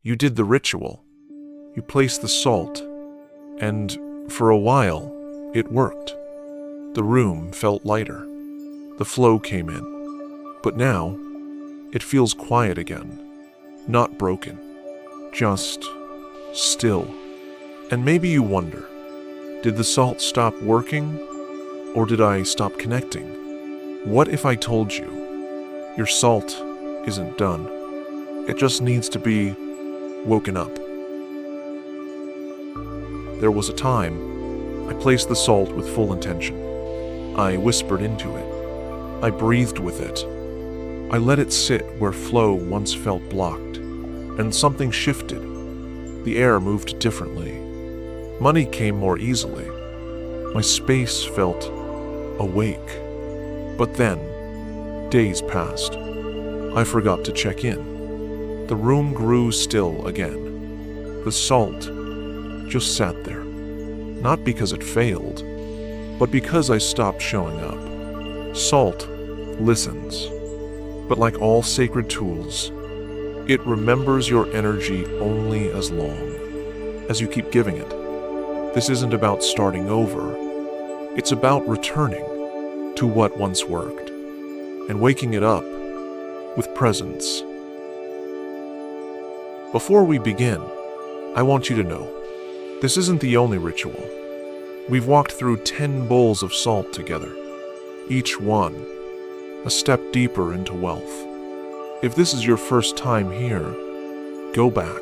You did the ritual. You placed the salt, and for a while, it worked. The room felt lighter. The flow came in. But now, it feels quiet again. Not broken. Just still. And maybe you wonder, did the salt stop working? Or did I stop connecting? What if I told you, your salt isn't done? It just needs to be woken up. There was a time I placed the salt with full intention. I whispered into it. I breathed with it. I let it sit where flow once felt blocked, and something shifted. The air moved differently. Money came more easily. My space felt awake. But then, days passed. I forgot to check in. The room grew still again. The salt just sat there. Not because it failed, but because I stopped showing up. Salt listens. But like all sacred tools, it remembers your energy only as long as you keep giving it. This isn't about starting over. It's about returning to what once worked and waking it up with presence. Before we begin, I want you to know, this isn't the only ritual. We've walked through 10 bowls of salt together, each one a step deeper into wealth. If this is your first time here, go back.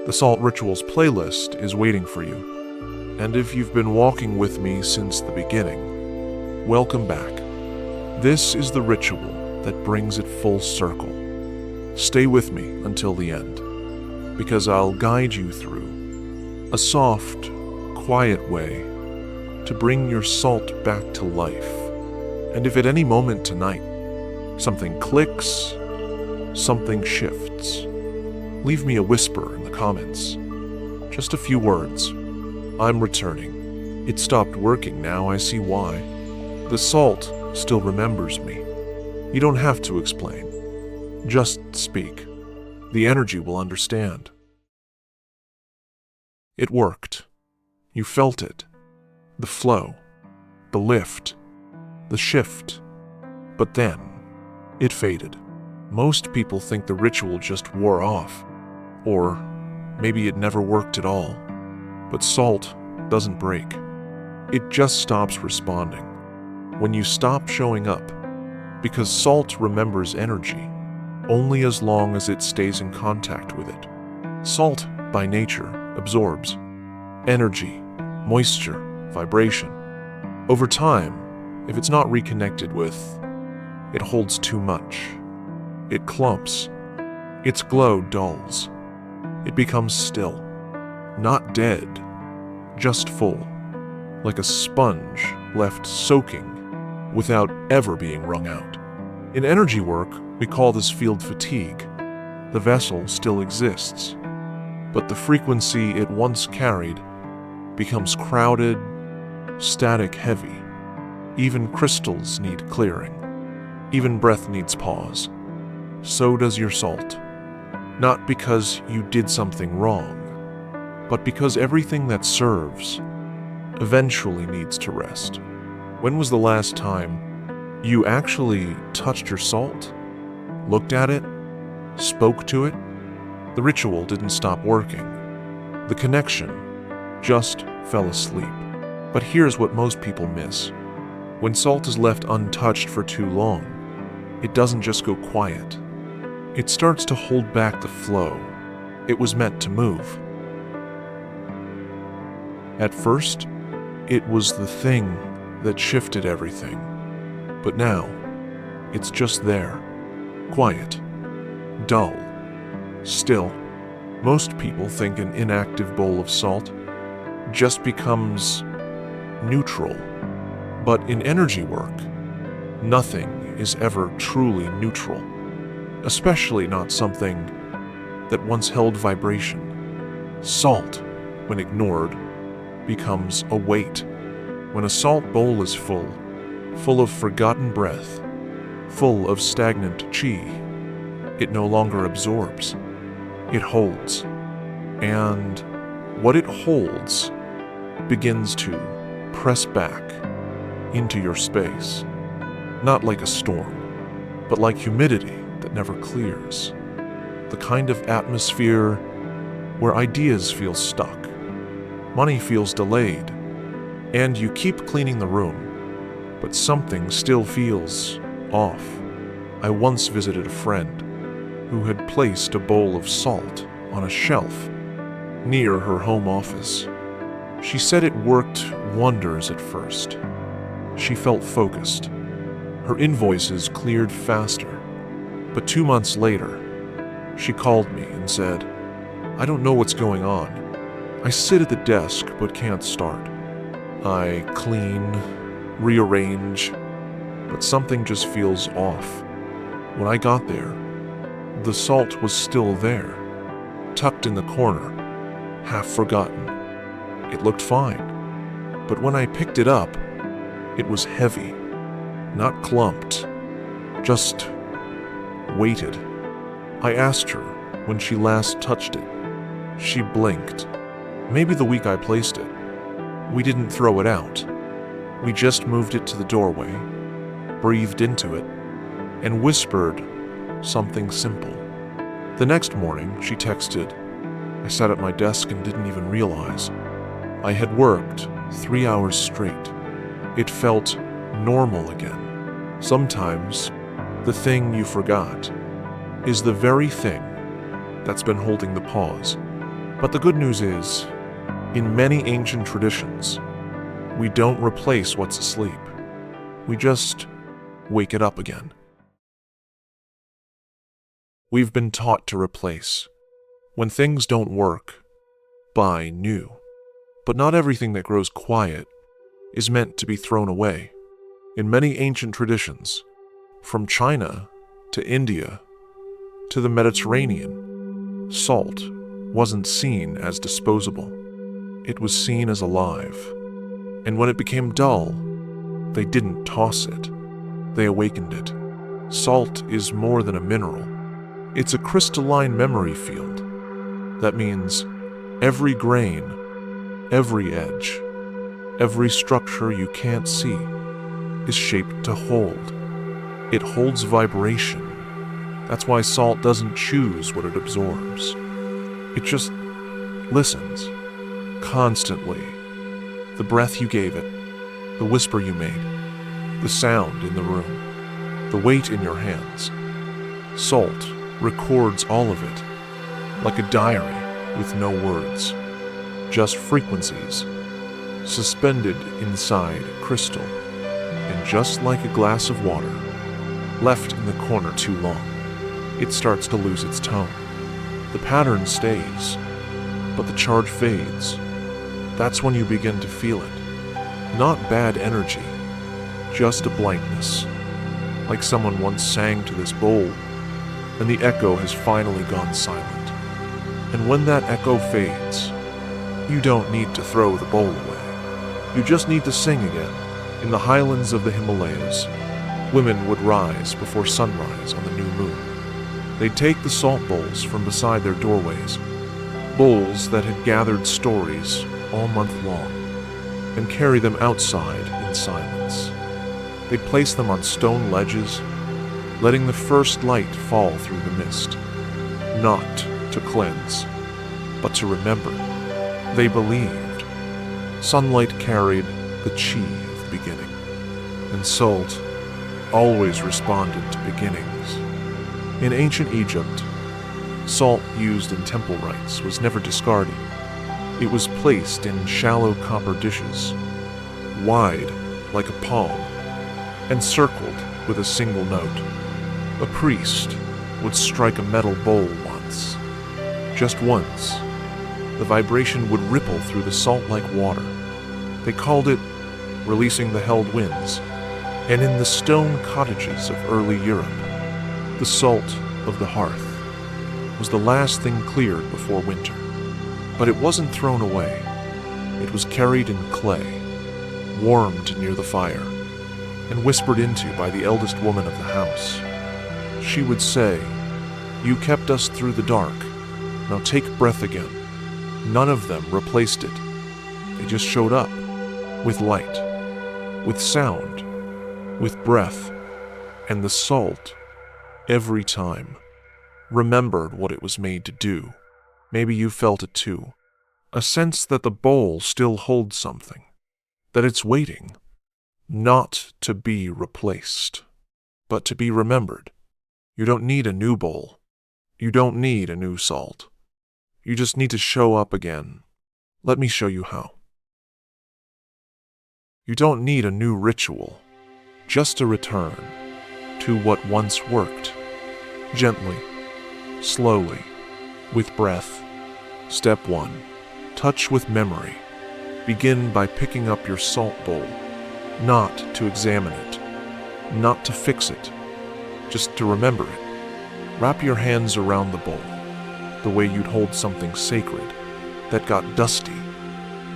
The Salt Rituals playlist is waiting for you. And if you've been walking with me since the beginning, welcome back. This is the ritual that brings it full circle. Stay with me until the end, because I'll guide you through a soft, quiet way to bring your salt back to life. And if at any moment tonight something clicks, something shifts, leave me a whisper in the comments. Just a few words. I'm returning. It stopped working, now I see why. The salt still remembers me. You don't have to explain. Just speak. The energy will understand. It worked. You felt it. The flow. The lift. The shift. But then, it faded. Most people think the ritual just wore off. Or maybe it never worked at all. But salt doesn't break. It just stops responding. When you stop showing up, because salt remembers energy only as long as it stays in contact with it. Salt, by nature, absorbs energy, moisture, vibration. Over time, if it's not reconnected with, it holds too much. It clumps. Its glow dulls. It becomes still. Not dead, just full, like a sponge left soaking without ever being wrung out. In energy work, we call this field fatigue. The vessel still exists, but the frequency it once carried becomes crowded, static heavy. Even crystals need clearing. Even breath needs pause. So does your salt. Not because you did something wrong, but because everything that serves eventually needs to rest. When was the last time you actually touched your salt? Looked at it? Spoke to it? The ritual didn't stop working. The connection just fell asleep. But here's what most people miss. When salt is left untouched for too long, it doesn't just go quiet. It starts to hold back the flow it was meant to move. At first, it was the thing that shifted everything. But now, it's just there, quiet, dull, still. Most people think an inactive bowl of salt just becomes neutral. But in energy work, nothing is ever truly neutral, especially not something that once held vibration. Salt, when ignored, becomes a weight. When a salt bowl is full of forgotten breath, full of stagnant chi, it no longer absorbs. It holds. And what it holds begins to press back into your space. Not like a storm, but like humidity that never clears. The kind of atmosphere where ideas feel stuck, money feels delayed, and you keep cleaning the room, but something still feels off. I once visited a friend who had placed a bowl of salt on a shelf near her home office. She said it worked wonders at first. She felt focused. Her invoices cleared faster. But 2 months later, she called me and said, "I don't know what's going on. I sit at the desk but can't start. I clean, rearrange, but something just feels off." When I got there, the salt was still there, tucked in the corner, half forgotten. It looked fine, but when I picked it up, it was heavy, not clumped, just weighted. I asked her when she last touched it. She blinked. Maybe the week I placed it. We didn't throw it out. We just moved it to the doorway, breathed into it, and whispered something simple. The next morning, she texted, "I sat at my desk and didn't even realize. I had worked 3 hours straight. It felt normal again." Sometimes, the thing you forgot is the very thing that's been holding the pause. But the good news is, in many ancient traditions, we don't replace what's asleep. We just wake it up again. We've been taught to replace. When things don't work, buy new. But not everything that grows quiet is meant to be thrown away. In many ancient traditions, from China to India to the Mediterranean, salt wasn't seen as disposable. It was seen as alive. And when it became dull, they didn't toss it. They awakened it. Salt is more than a mineral. It's a crystalline memory field. That means every grain, every edge, every structure you can't see is shaped to hold. It holds vibration. That's why salt doesn't choose what it absorbs. It just listens, constantly. The breath you gave it, the whisper you made, the sound in the room, the weight in your hands. Salt records all of it, like a diary with no words, just frequencies, suspended inside crystal. And just like a glass of water, left in the corner too long, it starts to lose its tone. The pattern stays, but the charge fades. That's when you begin to feel it. Not bad energy, just a blankness. Like someone once sang to this bowl, and the echo has finally gone silent. And when that echo fades, you don't need to throw the bowl away. You just need to sing again. In the highlands of the Himalayas, women would rise before sunrise on the new moon. They'd take the salt bowls from beside their doorways, bowls that had gathered stories all month long, and carry them outside in silence. They'd place them on stone ledges, letting the first light fall through the mist, not to cleanse, but to remember. They believed sunlight carried the chi of beginning, and salt always responded to beginnings. In ancient Egypt, salt used in temple rites was never discarded. It was placed in shallow copper dishes, wide like a palm, and circled with a single note. A priest would strike a metal bowl once. Just once, the vibration would ripple through the salt like water. They called it releasing the held winds. And in the stone cottages of early Europe, the salt of the hearth was the last thing cleared before winter. But it wasn't thrown away. It was carried in clay, warmed near the fire, and whispered into by the eldest woman of the house. She would say, "You kept us through the dark. Now take breath again. None of them replaced it. They just showed up. With light. With sound. With breath. And the salt, every time, remembered what it was made to do. Maybe you felt it too. A sense that the bowl still holds something. That it's waiting. Not to be replaced, but to be remembered. You don't need a new bowl. You don't need a new salt. You just need to show up again. Let me show you how. You don't need a new ritual, just a return to what once worked. Gently, slowly, with breath. Step 1. Touch with memory. Begin by picking up your salt bowl. Not to examine it. Not to fix it. Just to remember it. Wrap your hands around the bowl, the way you'd hold something sacred that got dusty,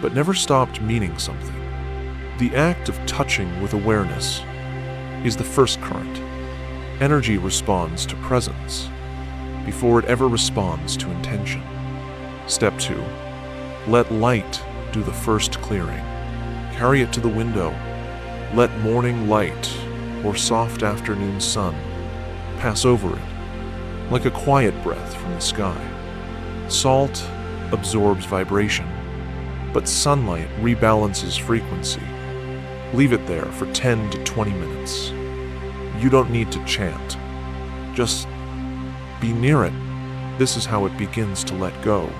but never stopped meaning something. The act of touching with awareness is the first current. Energy responds to presence before it ever responds to intention. Step 2. Let light do the first clearing. Carry it to the window. Let morning light or soft afternoon sun pass over it, like a quiet breath from the sky. Salt absorbs vibration, but sunlight rebalances frequency. Leave it there for 10 to 20 minutes. You don't need to chant. Just be near it. This is how it begins to let go.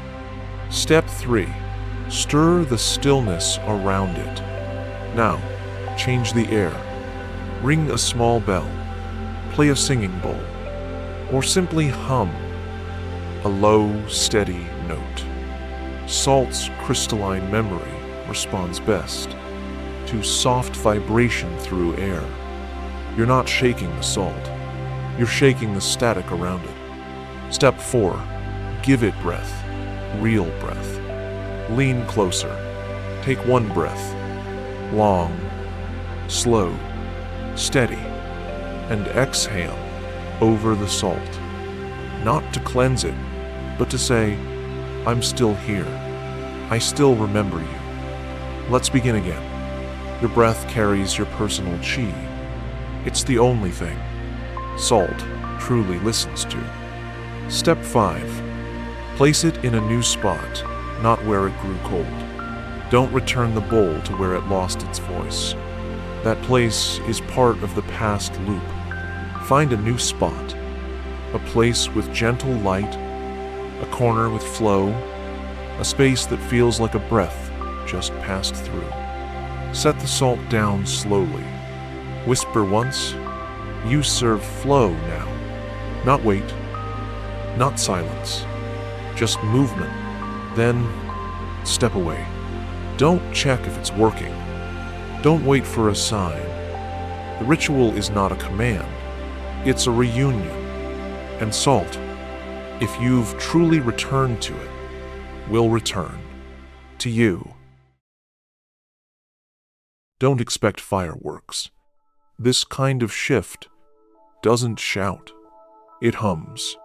Step 3. Stir the stillness around it. Now, change the air. Ring a small bell. Play a singing bowl. Or simply hum a low, steady note. Salt's crystalline memory responds best to soft vibration through air. You're not shaking the salt. You're shaking the static around it. Step 4. Give it breath. Real breath. Lean closer. Take one breath. Long, slow, steady, and exhale over the salt. Not to cleanse it, but to say, I'm still here. I still remember you. Let's begin again. Your breath carries your personal chi. It's the only thing salt truly listens to. Step 5. Place it in a new spot, not where it grew cold. Don't return the bowl to where it lost its voice. That place is part of the past loop. Find a new spot, a place with gentle light, a corner with flow, a space that feels like a breath just passed through. Set the salt down slowly. Whisper once, you serve flow now. Not wait, not silence, just movement. Then step away. Don't check if it's working. Don't wait for a sign. The ritual is not a command. It's a reunion. And salt, if you've truly returned to it, will return to you. Don't expect fireworks. This kind of shift doesn't shout. It hums.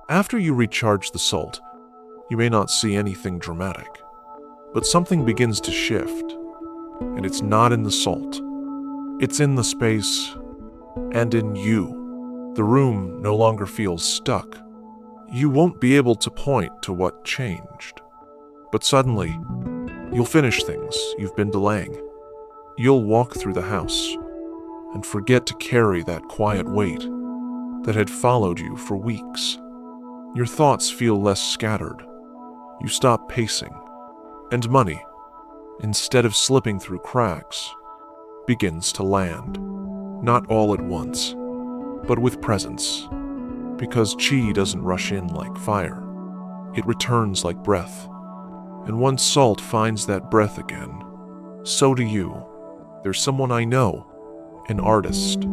After you recharge the salt, you may not see anything dramatic, but something begins to shift, and it's not in the salt. It's in the space and in you. The room no longer feels stuck. You won't be able to point to what changed, but suddenly, you'll finish things you've been delaying. You'll walk through the house and forget to carry that quiet weight that had followed you for weeks. Your thoughts feel less scattered. You stop pacing, and money, instead of slipping through cracks, begins to land. Not all at once, but with presence, because chi doesn't rush in like fire. It returns like breath, and once salt finds that breath again, so do you. There's someone I know, an artist.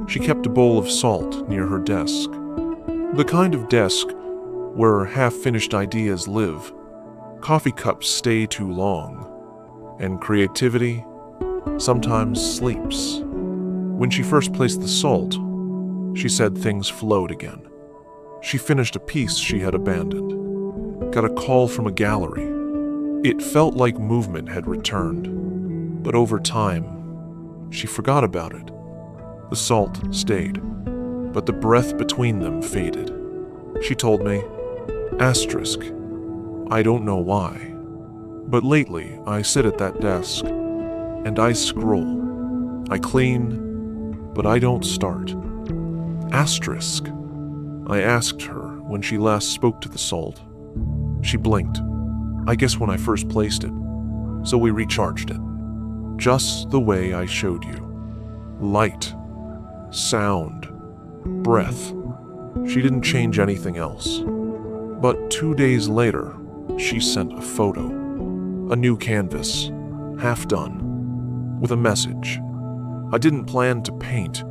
She kept a bowl of salt near her desk, the kind of desk where half-finished ideas live. Coffee cups stay too long, and creativity sometimes sleeps. When she first placed the salt, she said things flowed again. She finished a piece she had abandoned. got a call from a gallery. It felt like movement had returned, but over time, she forgot about it. The salt stayed, but the breath between them faded. She told me, asterisk, I don't know why, but lately I sit at that desk and I scroll. I clean, but I don't start. Asterisk. I asked her when she last spoke to the salt. She blinked. I guess when I first placed it. So we recharged it. Just the way I showed you. Light, sound, breath. She didn't change anything else. But 2 days later, she sent a photo. A new canvas, half done, with a message. I didn't plan to paint.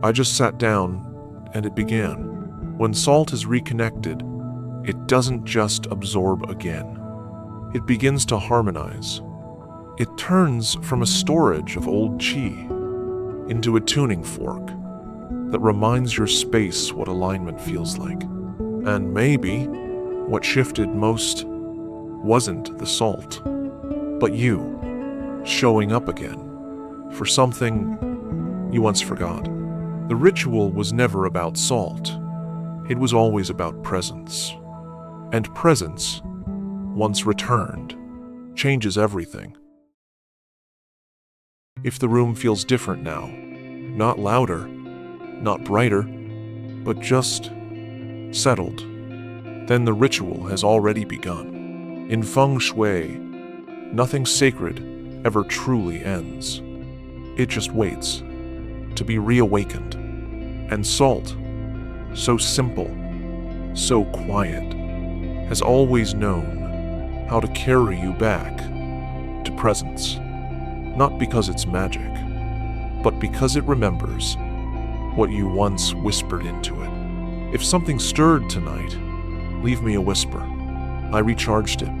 I just sat down and it began. When salt is reconnected, it doesn't just absorb again. It begins to harmonize. It turns from a storage of old chi into a tuning fork that reminds your space what alignment feels like. And maybe what shifted most wasn't the salt, but you showing up again for something you once forgot. The ritual was never about salt. It was always about presence. And presence, once returned, changes everything. If the room feels different now, not louder, not brighter, but just settled, then the ritual has already begun. In fengshui, nothing sacred ever truly ends. It just waits to be reawakened. And salt, so simple, so quiet, has always known how to carry you back to presence. Not because it's magic, but because it remembers what you once whispered into it. If something stirred tonight, leave me a whisper. I recharged it.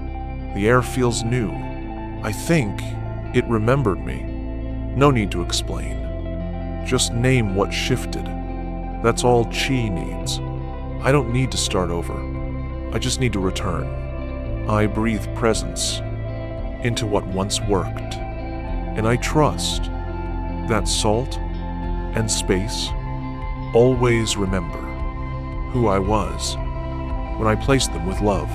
The air feels new. I think it remembered me. No need to explain. Just name what shifted. That's all chi needs. I don't need to start over. I just need to return. I breathe presence into what once worked. And I trust that salt and space always remember who I was when I placed them with love.